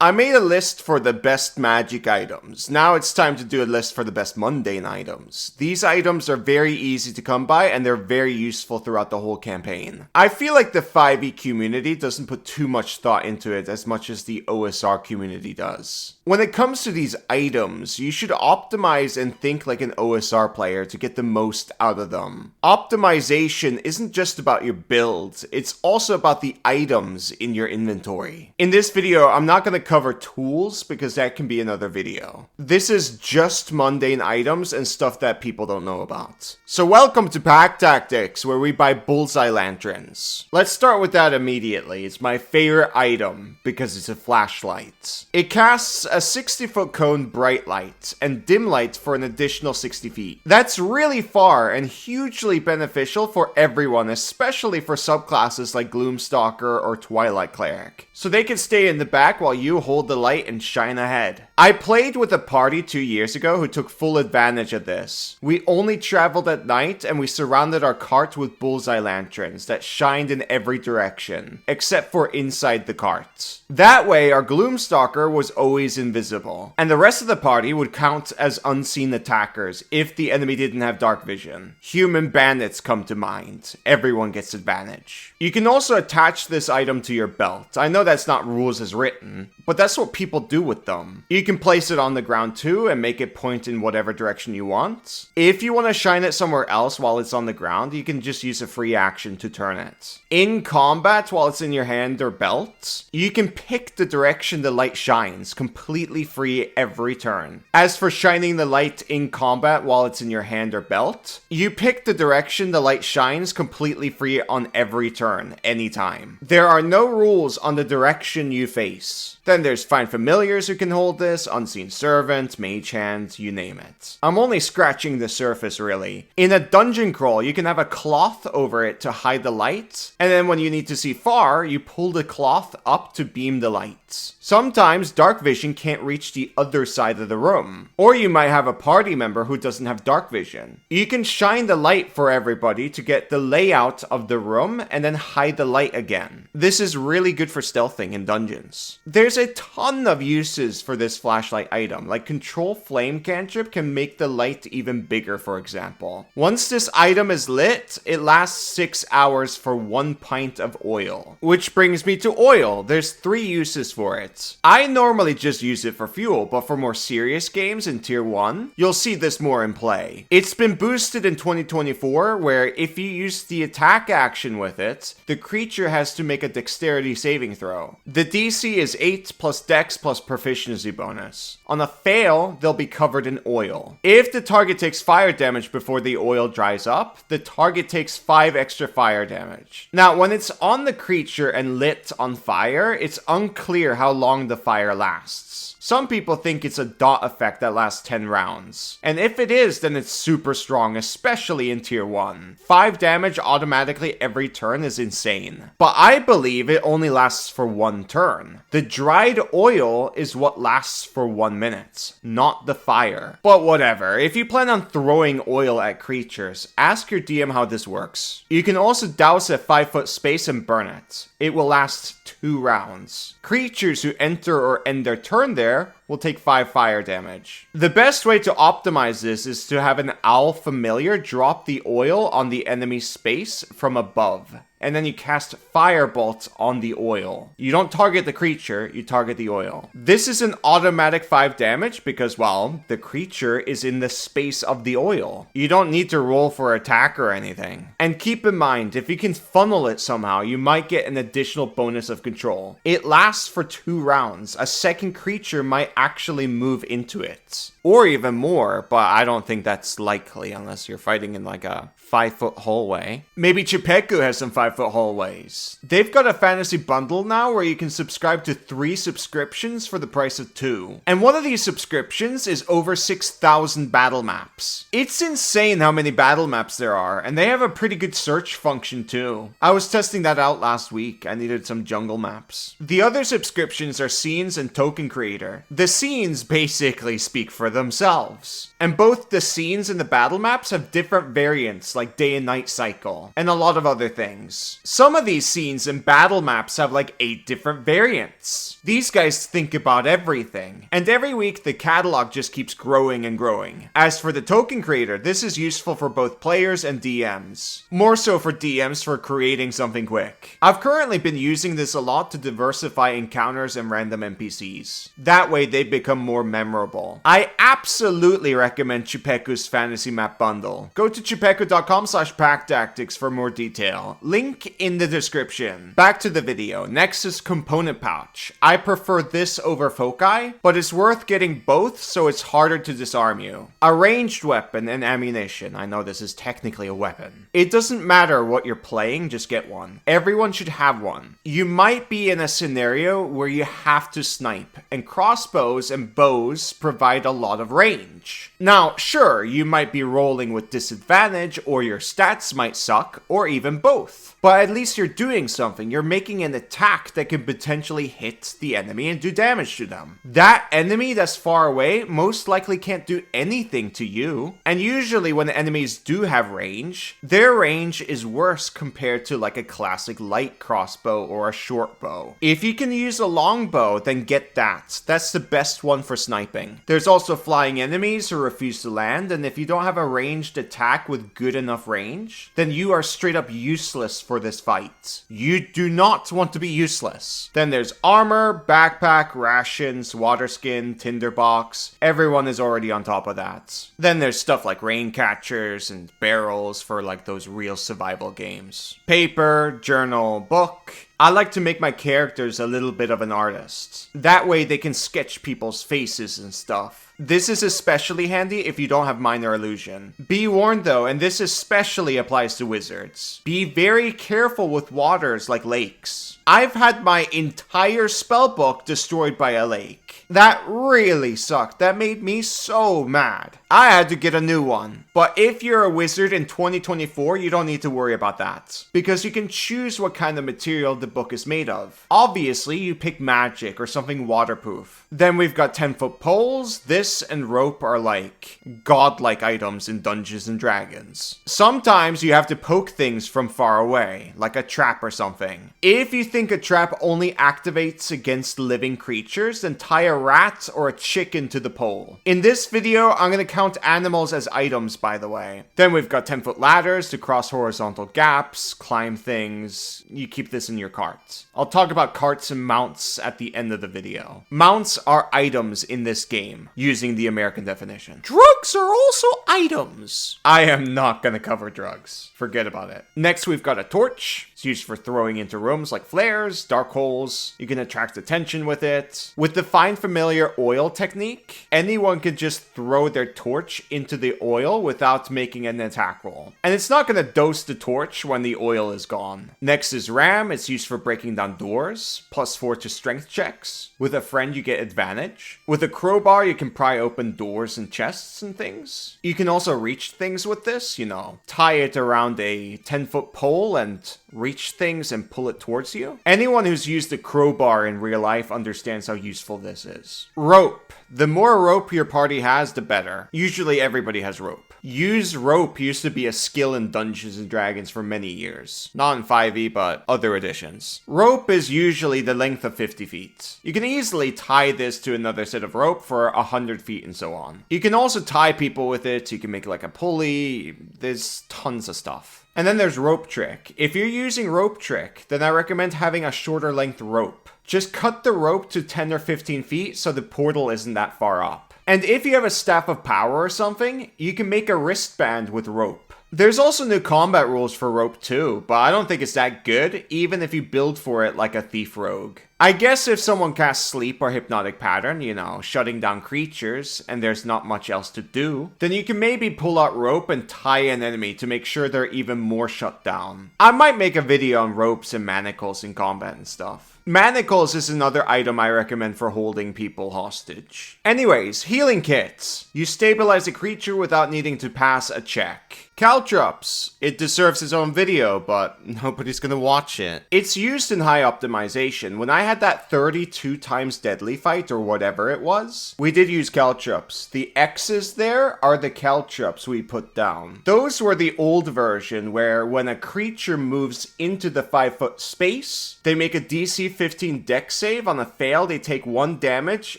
I made a list for the best magic items. Now it's time to do a list for the best mundane items. These items are very easy to come by and they're very useful throughout the whole campaign. I feel like the 5e community doesn't put too much thought into it as much as the OSR community does. When it comes to these items, you should optimize and think like an OSR player to get the most out of them. Optimization isn't just about your build, it's also about the items in your inventory. In this video, I'm not going to cover tools because that can be another video. This is just mundane items and stuff that people don't know about. So welcome to Pack Tactics, where we buy bullseye lanterns. Let's start with that immediately. It's my favorite item because it's a flashlight. It casts a 60-foot cone bright light and dim light for an additional 60 feet. That's really far and hugely beneficial for everyone, especially for subclasses like Gloomstalker or Twilight Cleric. So they can stay in the back while you hold the light and shine ahead. I played with a party 2 years ago who took full advantage of this. We only traveled at night and we surrounded our cart with bullseye lanterns that shined in every direction, except for inside the cart. That way, our Gloomstalker was always invisible, and the rest of the party would count as unseen attackers if the enemy didn't have dark vision. Human bandits come to mind. Everyone gets advantage. You can also attach this item to your belt. I know that's not rules as written, but that's what people do with them. You can place it on the ground too and make it point in whatever direction you want. If you want to shine it somewhere else while it's on the ground, you can just use a free action to turn it. In combat, while it's in your hand or belt, you can pick the direction the light shines, completely free every turn. As for shining the light in combat while it's in your hand or belt, you pick the direction the light shines completely free on every turn, anytime. There are no rules on the direction you face. Then there's Find Familiars who can hold this, Unseen Servant, Mage Hand, you name it. I'm only scratching the surface really. In a dungeon crawl, you can have a cloth over it to hide the light, and then when you need to see far, you pull the cloth up to beam the light. Sometimes dark vision can't reach the other side of the room, or you might have a party member who doesn't have dark vision. You can shine the light for everybody to get the layout of the room and then hide the light again. This is really good for stealthing in dungeons. There's a ton of uses for this flashlight item, like Control Flame cantrip can make the light even bigger, for example. Once this item is lit, it lasts 6 hours for 1 pint of oil. Which brings me to oil. There's 3 uses for it. I normally just use it for fuel, but for more serious games in tier 1, you'll see this more in play. It's been boosted in 2024, where if you use the attack action with it, the creature has to make a dexterity saving throw. The DC is 8 plus dex plus proficiency bonus. On a fail, they'll be covered in oil. If the target takes fire damage before the oil dries up, the target takes 5 extra fire damage. Now, when it's on the creature and lit on fire, it's unclear how long the fire lasts. Some people think it's a dot effect that lasts 10 rounds. And if it is, then it's super strong, especially in tier 1. 5 damage automatically every turn is insane. But I believe it only lasts for 1 turn. The dried oil is what lasts for 1 minute, not the fire. But whatever, if you plan on throwing oil at creatures, ask your DM how this works. You can also douse a 5-foot space and burn it. It will last 2 rounds. Creatures who enter or end their turn there will take 5 fire damage. The best way to optimize this is to have an owl familiar drop the oil on the enemy space from above, and then you cast Firebolt on the oil. You don't target the creature, you target the oil. This is an automatic 5 damage because, well, the creature is in the space of the oil. You don't need to roll for attack or anything. And keep in mind, if you can funnel it somehow, you might get an additional bonus of control. It lasts for 2 rounds. A second creature might actually move into it. Or even more, but I don't think that's likely unless you're fighting in like a 5-foot hallway. Maybe Chipeku has some 5-foot hallways. They've got a fantasy bundle now where you can subscribe to 3 subscriptions for the price of 2. And one of these subscriptions is over 6,000 battle maps. It's insane how many battle maps there are, and they have a pretty good search function too. I was testing that out last week. I needed some jungle maps. The other subscriptions are Scenes and Token Creator. The scenes basically speak for themselves. And both the scenes and the battle maps have different variants, like day and night cycle, and a lot of other things. Some of these scenes and battle maps have like 8 different variants. These guys think about everything, and every week the catalog just keeps growing and growing. As for the token creator, this is useful for both players and DMs. More so for DMs for creating something quick. I've currently been using this a lot to diversify encounters and random NPCs. That way they become more memorable. I absolutely recommend Chupeku's Fantasy Map Bundle. Go to chupeku.com/packtactics for more detail. Link in the description. Back to the video. Next is Component Pouch. I prefer this over Foci, but it's worth getting both so it's harder to disarm you. A ranged weapon and ammunition. I know this is technically a weapon. It doesn't matter what you're playing, just get one. Everyone should have one. You might be in a scenario where you have to snipe, and crossbows and bows provide a lot of range. Now, sure, you might be rolling with disadvantage, or your stats might suck, or even both. But at least you're doing something. You're making an attack that can potentially hit the enemy and do damage to them. That enemy that's far away most likely can't do anything to you. And usually when enemies do have range, their range is worse compared to like a classic light crossbow or a short bow. If you can use a longbow, then get that. That's the best one for sniping. There's also flying enemies who refuse to land, and if you don't have a ranged attack with good enough range, then you are straight up useless for this fight. You do not want to be useless. Then there's armor, backpack, rations, water skin, tinderbox. Everyone is already on top of that. Then there's stuff like rain catchers and barrels for like those real survival games. Paper, journal, book. I like to make my characters a little bit of an artist. That way they can sketch people's faces and stuff. This is especially handy if you don't have minor illusion. Be warned though, and this especially applies to wizards. Be very careful with waters like lakes. I've had my entire spellbook destroyed by a lake. That really sucked. That made me so mad. I had to get a new one. But if you're a wizard in 2024, you don't need to worry about that, because you can choose what kind of material the book is made of. Obviously, you pick magic or something waterproof. Then we've got 10-foot poles. This and rope are like godlike items in Dungeons and Dragons. Sometimes you have to poke things from far away, like a trap or something. If you think a trap only activates against living creatures, then tie a rat or a chicken to the pole. In this video, I'm going to count animals as items, by the way. Then we've got 10-foot ladders to cross horizontal gaps, climb things. You keep this in your cart. I'll talk about carts and mounts at the end of the video. Mounts are items in this game, using the American definition. Drugs are also items. I am not going to cover drugs. Forget about it. Next, we've got a torch. It's used for throwing into rooms like flares, dark holes. You can attract attention with it. With the Find Familiar oil technique, anyone can just throw their torch into the oil without making an attack roll. And it's not going to dose the torch when the oil is gone. Next is Ram. It's used for breaking down doors. +4 to strength checks. With a friend, you get advantage. With a crowbar, you can pry open doors and chests and things. You can also reach things with this, you know. Tie it around a 10-foot pole and reach things and pull it towards you. Anyone who's used a crowbar in real life understands how useful this is. Rope. The more rope your party has, the better. Usually everybody has rope. Use rope used to be a skill in Dungeons and Dragons for many years. Not in 5e, but other editions. Rope is usually the length of 50 feet. You can easily tie this to another set of rope for 100 feet and so on. You can also tie people with it. You can make like a pulley. There's tons of stuff. And then there's Rope Trick. If you're using Rope Trick, then I recommend having a shorter length rope. Just cut the rope to 10 or 15 feet so the portal isn't that far up. And if you have a Staff of Power or something, you can make a wristband with rope. There's also new combat rules for rope too, but I don't think it's that good, even if you build for it like a thief rogue. I guess if someone casts Sleep or Hypnotic Pattern, you know, shutting down creatures, and there's not much else to do, then you can maybe pull out rope and tie an enemy to make sure they're even more shut down. I might make a video on ropes and manacles in combat and stuff. Manacles is another item I recommend for holding people hostage. Anyways, healing kits. You stabilize a creature without needing to pass a check. Caltrops. It deserves its own video, but nobody's gonna watch it. It's used in high optimization. When I had that 32 times deadly fight, or whatever it was, we did use Caltrops. The X's there are the Caltrops we put down. Those were the old version, where when a creature moves into the 5-foot space, they make a DC 15 dex save. On a fail, they take 1 damage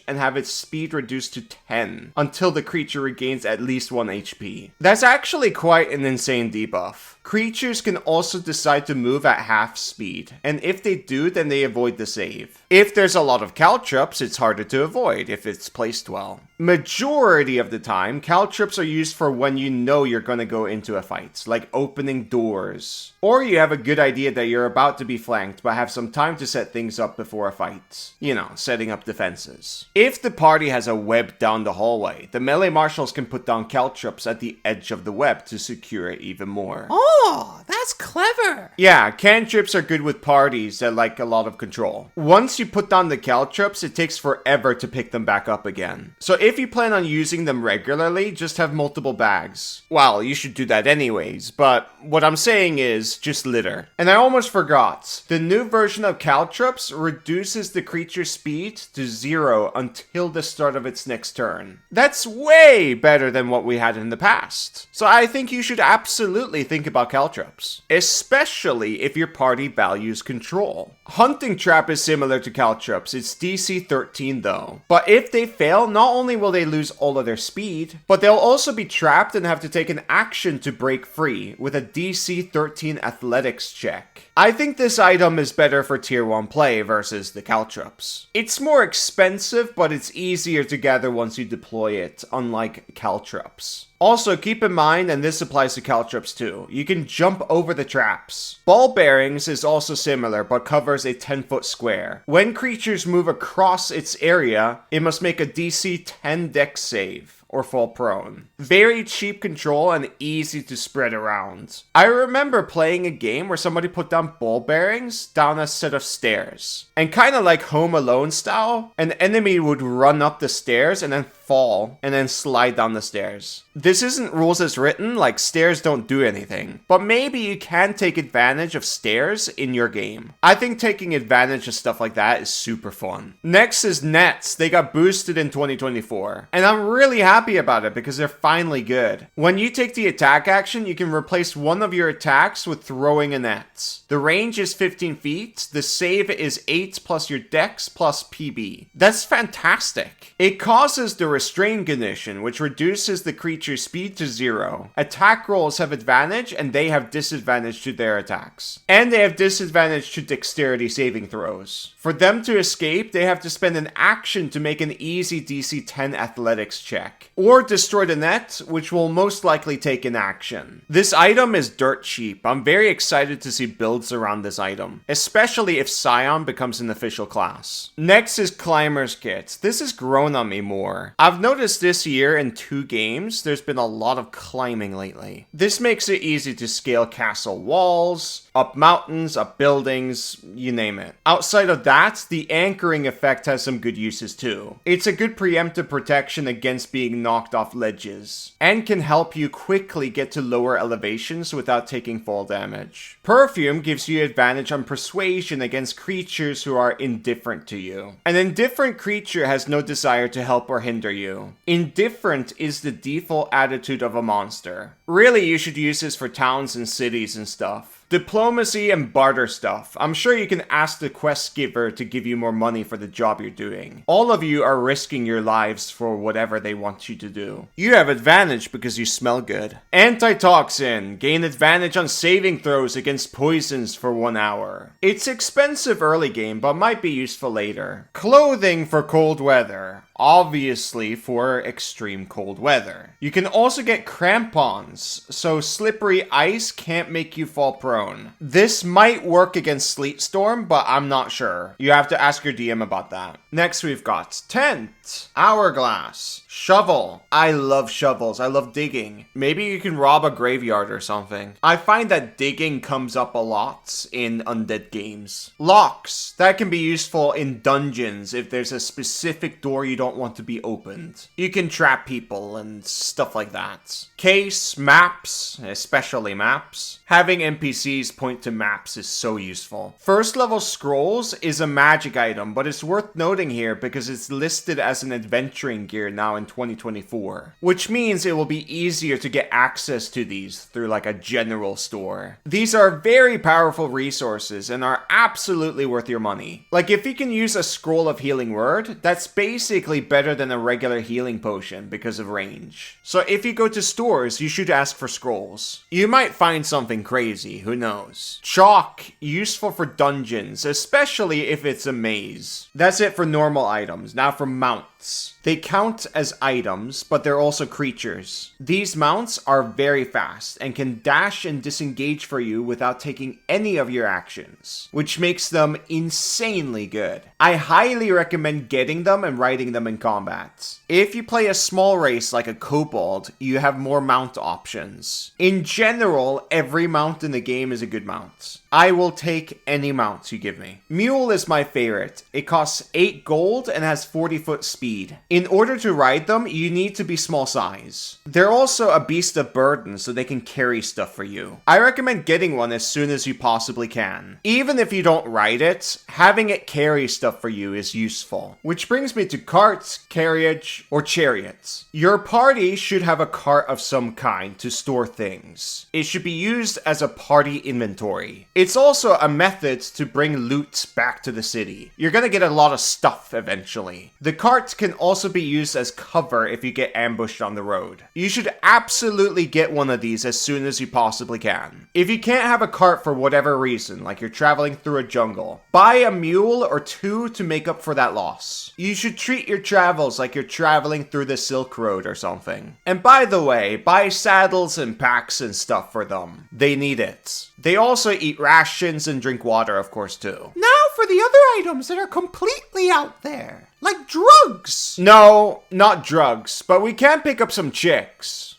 and have its speed reduced to 10 until the creature regains at least 1 HP. That's actually quite an insane debuff. Creatures can also decide to move at half speed, and if they do, then they avoid the save. If there's a lot of Caltrops, it's harder to avoid if it's placed well. Majority of the time, Caltrops are used for when you know you're gonna go into a fight, like opening doors. Or you have a good idea that you're about to be flanked, but have some time to set things up before a fight. You know, setting up defenses. If the party has a web down the hallway, the melee marshals can put down Caltrops at the edge of the web to secure it even more. Oh, that's clever. Yeah, cantrips are good with parties that like a lot of control. Once you put down the Caltrops, it takes forever to pick them back up again. So if you plan on using them regularly, just have multiple bags. Well, you should do that anyways, but what I'm saying is, just litter. And I almost forgot, the new version of Caltrops reduces the creature's speed to 0 until the start of its next turn. That's way better than what we had in the past. So I think you should absolutely think about Caltrops, especially if your party values control. Hunting Trap is similar to Caltrops, it's DC 13 though. But if they fail, not only will they lose all of their speed, but they'll also be trapped and have to take an action to break free with a DC 13 athletics check. I think this item is better for tier 1 play versus the Caltrops. It's more expensive, but it's easier to gather once you deploy it, unlike Caltrops. Also, keep in mind, and this applies to Caltrops too, you can jump over the traps. Ball Bearings is also similar, but covers a 10-foot square. When creatures move across its area, it must make a DC 10 dex save or fall prone. Very cheap control and easy to spread around. I remember playing a game where somebody put down ball bearings down a set of stairs. And kind of like Home Alone style, an enemy would run up the stairs and then fall and then slide down the stairs. This isn't rules as written, like stairs don't do anything. But maybe you can take advantage of stairs in your game. I think taking advantage of stuff like that is super fun. Next is nets. They got boosted in 2024. And I'm really happy about it because they're finally good. When you take the attack action, you can replace one of your attacks with throwing a net. The range is 15 feet. The save is 8 plus your dex plus PB. That's fantastic. It causes the restrain condition, which reduces the creature's speed to 0. Attack rolls have advantage and they have disadvantage to their attacks. And they have disadvantage to dexterity saving throws. For them to escape, they have to spend an action to make an easy DC 10 athletics check. Or destroy the net, which will most likely take an action. This item is dirt cheap. I'm very excited to see builds around this item, especially if Scion becomes an official class. Next is Climber's Kit. This has grown on me more. I've noticed this year in 2 games, there's been a lot of climbing lately. This makes it easy to scale castle walls, up mountains, up buildings, you name it. Outside of that, the anchoring effect has some good uses too. It's a good preemptive protection against being knocked off ledges, and can help you quickly get to lower elevations without taking fall damage. Perfume gives you advantage on persuasion against creatures who are indifferent to you. An indifferent creature has no desire to help or hinder you. Indifferent is the default attitude of a monster. Really, you should use this for towns and cities and stuff. Diplomacy and barter stuff. I'm sure you can ask the quest giver to give you more money for the job you're doing. All of you are risking your lives for whatever they want you to do. You have advantage because you smell good. Antitoxin. Gain advantage on saving throws against poisons for 1 hour. It's expensive early game, but might be useful later. Clothing for cold weather. obviously for extreme cold weather. You can also get crampons, so slippery ice can't make you fall prone. This might work against Sleet Storm, but I'm not sure. You have to ask your DM about that. Next we've got tent, hourglass, shovel. I love shovels. I love digging. Maybe you can rob a graveyard or something. I find that digging comes up a lot in undead games. Locks. That can be useful in dungeons if there's a specific door you don't want to be opened. You can trap people and stuff like that. Case, maps, especially maps. Having NPCs point to maps is so useful. First level scrolls is a magic item, but it's worth noting here because it's listed as an adventuring gear now in 2024, which means it will be easier to get access to these through like a general store. These are very powerful resources and are absolutely worth your money. Like if you can use a scroll of healing word, that's basically better than a regular healing potion because of range. So if you go to stores, you should ask for scrolls. You might find something crazy, who knows. Chalk, useful for dungeons, especially if it's a maze. That's it for normal items. Now for mounts. They count as items, but they're also creatures. These mounts are very fast and can dash and disengage for you without taking any of your actions, which makes them insanely good. I highly recommend getting them and riding them in combat. If you play a small race like a kobold, you have more mount options. In general, every mount in the game is a good mount. I will take any mounts you give me. Mule is my favorite. It costs 8 gold and has 40-foot speed. In order to ride them, you need to be small size. They're also a beast of burden, so they can carry stuff for you. I recommend getting one as soon as you possibly can. Even if you don't ride it, having it carry stuff for you is useful. Which brings me to carts, carriage, or chariots. Your party should have a cart of some kind to store things. It should be used as a party inventory. It's also a method to bring loot back to the city. You're gonna get a lot of stuff eventually. The cart can also be used as cover if you get ambushed on the road. You should absolutely get one of these as soon as you possibly can. If you can't have a cart for whatever reason, like you're traveling through a jungle, buy a mule or 2 to make up for that loss. You should treat your travels like you're traveling through the Silk Road or something. And by the way, buy saddles and packs and stuff for them. They need it. They also eat rations and drink water, of course, too. Now for the other items that are completely out there. Like drugs. No, not drugs, but we can pick up some chicks.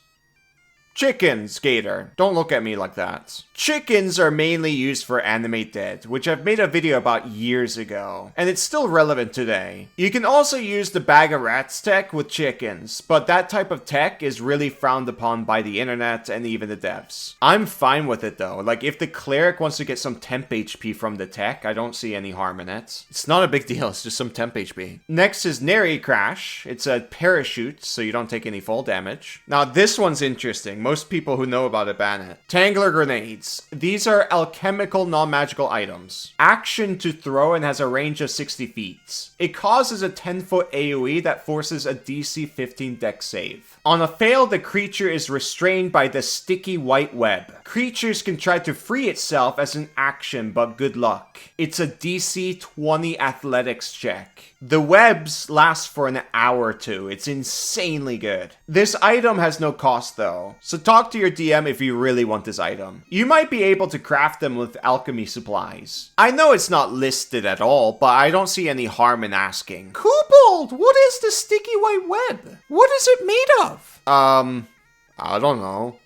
Chickens, Gator. Don't look at me like that. Chickens are mainly used for Animate Dead, which I've made a video about years ago, and it's still relevant today. You can also use the Bag of Rats tech with chickens, but that type of tech is really frowned upon by the internet and even the devs. I'm fine with it though. Like if the cleric wants to get some temp HP from the tech, I don't see any harm in it. It's not a big deal, it's just some temp HP. Next is Nary Crash. It's a parachute, so you don't take any fall damage. Now this one's interesting. Most people who know about it ban it. Tangler Grenades. These are alchemical non-magical items. Action to throw and has a range of 60 feet. It causes a 10-foot AoE that forces a DC 15 dex save. On a fail, the creature is restrained by the sticky white web. Creatures can try to free itself as an action, but good luck. It's a DC 20 athletics check. The webs last for an hour or 2. It's insanely good. This item has no cost though, so talk to your DM if you really want this item. You might be able to craft them with alchemy supplies. I know it's not listed at all, but I don't see any harm in asking. Kobold, what is the sticky white web? What is it made of? I don't know.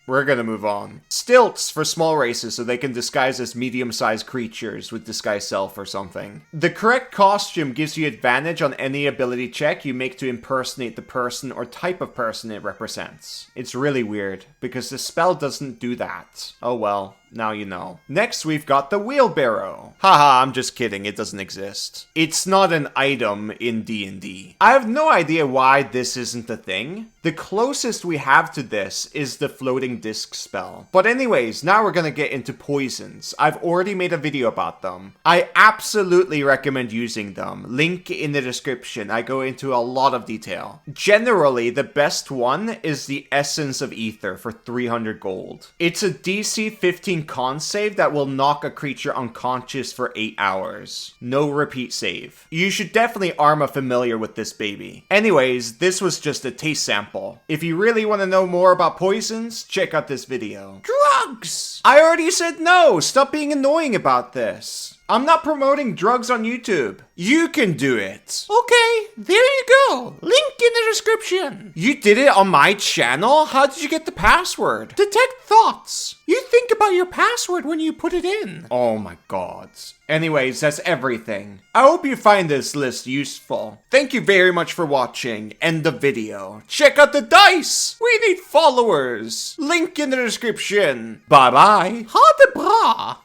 We're gonna move on. Stilts for small races so they can disguise as medium-sized creatures with disguise self or something. The correct costume gives you advantage on any ability check you make to impersonate the person or type of person it represents. It's really weird, because the spell doesn't do that. Oh well. Now you know. Next, we've got the wheelbarrow. Haha, I'm just kidding. It doesn't exist. It's not an item in D&D. I have no idea why this isn't a thing. The closest we have to this is the floating disc spell. But anyways, now we're gonna get into poisons. I've already made a video about them. I absolutely recommend using them. Link in the description. I go into a lot of detail. Generally, the best one is the Essence of Ether for 300 gold. It's a DC 15 15 con save that will knock a creature unconscious for 8 hours. No repeat save. You should definitely arm a familiar with this baby. Anyways, this was just a taste sample. If you really want to know more about poisons, check out this video. Drugs! I already said no! Stop being annoying about this. I'm not promoting drugs on YouTube. You can do it. Okay, there you go. Link in the description. You did it on my channel? How did you get the password? Detect thoughts. You think about your password when you put it in. Oh my god. Anyways, that's everything. I hope you find this list useful. Thank you very much for watching. End of video. Check out the dice! We need followers! Link in the description. Bye bye. Ha de bra.